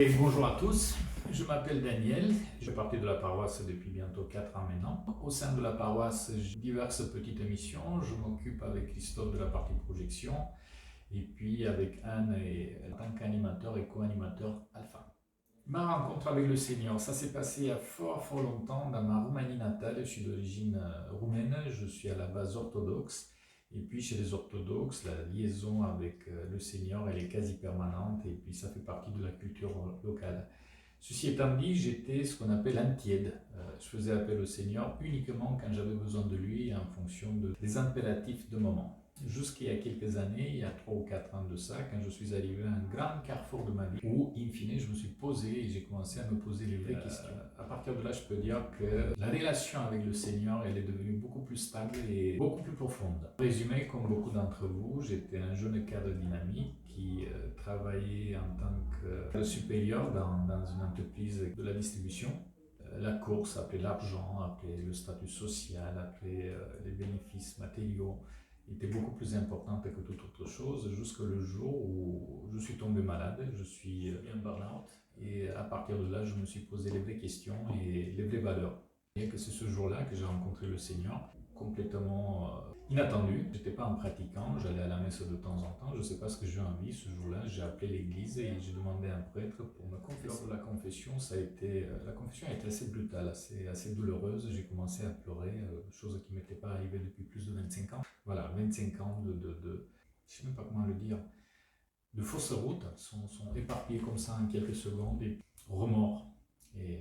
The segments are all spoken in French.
Et bonjour à tous, je m'appelle Daniel, je fais partie de la paroisse depuis bientôt 4 ans maintenant. Au sein de la paroisse, j'ai diverses petites missions, je m'occupe avec Christophe de la partie projection et puis avec Anne en tant qu'animateur et co-animateur alpha. Ma rencontre avec le Seigneur, ça s'est passé il y a fort longtemps dans ma Roumanie natale. Je suis d'origine roumaine, je suis à la base orthodoxe. Et puis chez les orthodoxes, la liaison avec le Seigneur, elle est quasi permanente et puis ça fait partie de la culture locale. Ceci étant dit, j'étais ce qu'on appelle un tiède. Je faisais appel au Seigneur uniquement quand j'avais besoin de lui en fonction des impératifs de moment. Jusqu'il y a quelques années, il y a 3 ou 4 ans de ça, quand je suis arrivé à un grand carrefour de ma vie, où, in fine, je me suis posé et j'ai commencé à me poser les vraies questions. À partir de là, je peux dire que la relation avec le Seigneur, elle est devenue beaucoup plus stable et beaucoup plus profonde. En résumé, comme beaucoup d'entre vous, j'étais un jeune cadre dynamique qui travaillait en tant que supérieur dans une entreprise de la distribution. La course, après l'argent, après le statut social, après les bénéfices matériaux, était beaucoup plus importante que toute autre chose, jusqu'au jour où je suis tombé malade, je suis en burn-out, et à partir de là, je me suis posé les vraies questions et les vraies valeurs. Et que c'est ce jour-là que j'ai rencontré le Seigneur, complètement inattendu. Je n'étais pas un pratiquant, j'allais à la messe de temps en temps, je ne sais pas ce que j'ai envie. Ce jour-là, j'ai appelé l'église et j'ai demandé à un prêtre pour me confesser. Lors de la confession, la confession a été assez brutale, assez douloureuse. J'ai commencé à pleurer, chose qui ne m'était pas arrivée depuis plus de 25 ans. Voilà, 25 ans je ne sais même pas comment le dire, de fausses routes sont éparpillées comme ça en quelques secondes, et remords et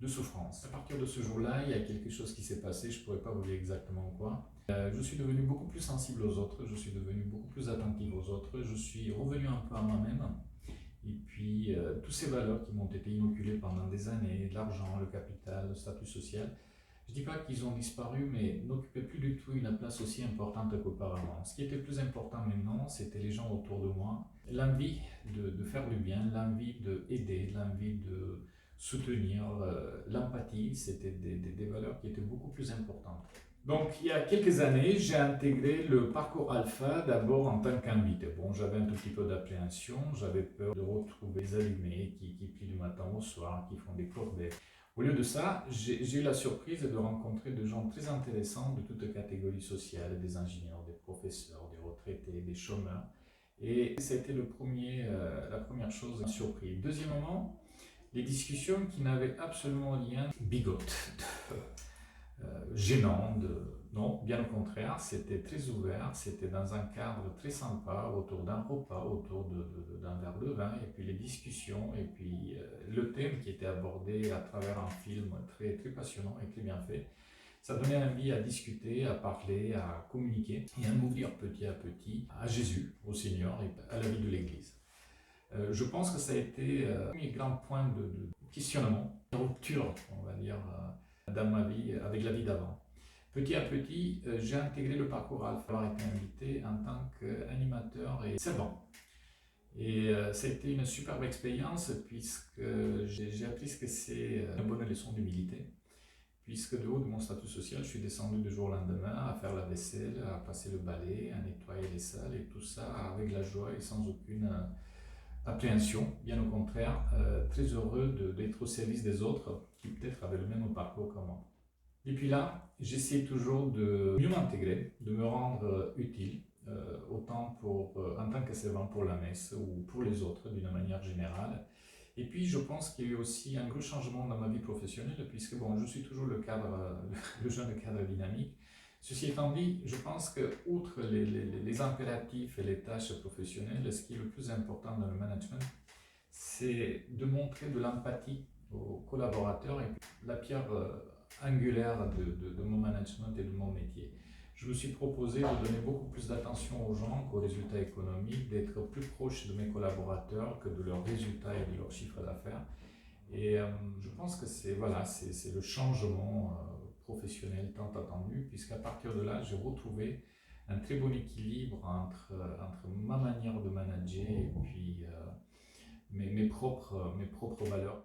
de souffrance. À partir de ce jour-là, il y a quelque chose qui s'est passé, je ne pourrais pas vous dire exactement quoi. Je suis devenu beaucoup plus sensible aux autres, je suis devenu beaucoup plus attentif aux autres, je suis revenu un peu à moi-même. Et puis, toutes ces valeurs qui m'ont été inoculées pendant des années, l'argent, le capital, le statut social, je ne dis pas qu'ils ont disparu, mais n'occupaient plus du tout une place aussi importante qu'auparavant. Ce qui était plus important maintenant, c'était les gens autour de moi, l'envie de faire du bien, l'envie d'aider, l'envie de soutenir, l'empathie, c'était des valeurs qui étaient beaucoup plus importantes. Donc, il y a quelques années, j'ai intégré le parcours alpha d'abord en tant qu'invité. Bon, j'avais un tout petit peu d'appréhension, j'avais peur de retrouver des allumés qui plient du matin au soir, qui font des corvées. Au lieu de ça, j'ai eu la surprise de rencontrer des gens très intéressants de toutes catégories sociales, des ingénieurs, des professeurs, des retraités, des chômeurs. Et ça a été la première chose qui m'a surpris. Deuxièmement, les discussions qui n'avaient absolument rien de bigote, gênant, non, bien au contraire, c'était très ouvert, c'était dans un cadre très sympa, autour d'un repas, autour d'un verre de vin, et puis les discussions, et puis le thème qui était abordé à travers un film très passionnant et très bien fait. Ça donnait envie à discuter, à parler, à communiquer, et à m'ouvrir petit à petit à Jésus, au Seigneur et à la vie de l'Église. Je pense que ça a été le premier grand point de questionnement, de rupture, on va dire, dans ma vie, avec la vie d'avant. Petit à petit, j'ai intégré le parcours alpha, avoir été invité en tant qu'animateur et servant. Et ça a été une superbe expérience puisque j'ai appris ce que c'est une bonne leçon d'humilité. Puisque de haut de mon statut social, je suis descendu du jour au lendemain à faire la vaisselle, à passer le balai, à nettoyer les salles et tout ça avec la joie et sans aucune appréhension, bien au contraire, très heureux d'être au service des autres qui peut-être avaient le même parcours que moi. Et puis là, j'essaie toujours de mieux m'intégrer, de me rendre utile, autant en tant que servant pour la messe ou pour les autres d'une manière générale. Et puis je pense qu'il y a eu aussi un gros changement dans ma vie professionnelle, puisque bon, je suis toujours le jeune cadre dynamique. Ceci étant dit, je pense que, outre les impératifs et les tâches professionnelles, ce qui est le plus important dans le management, c'est de montrer de l'empathie aux collaborateurs, et la pierre angulaire de mon management et de mon métier. Je me suis proposé de donner beaucoup plus d'attention aux gens qu'aux résultats économiques, d'être plus proche de mes collaborateurs que de leurs résultats et de leurs chiffres d'affaires. Et je pense que c'est le changement professionnel tant attendu, puisqu'à partir de là, j'ai retrouvé un très bon équilibre entre ma manière de manager et puis mes propres valeurs.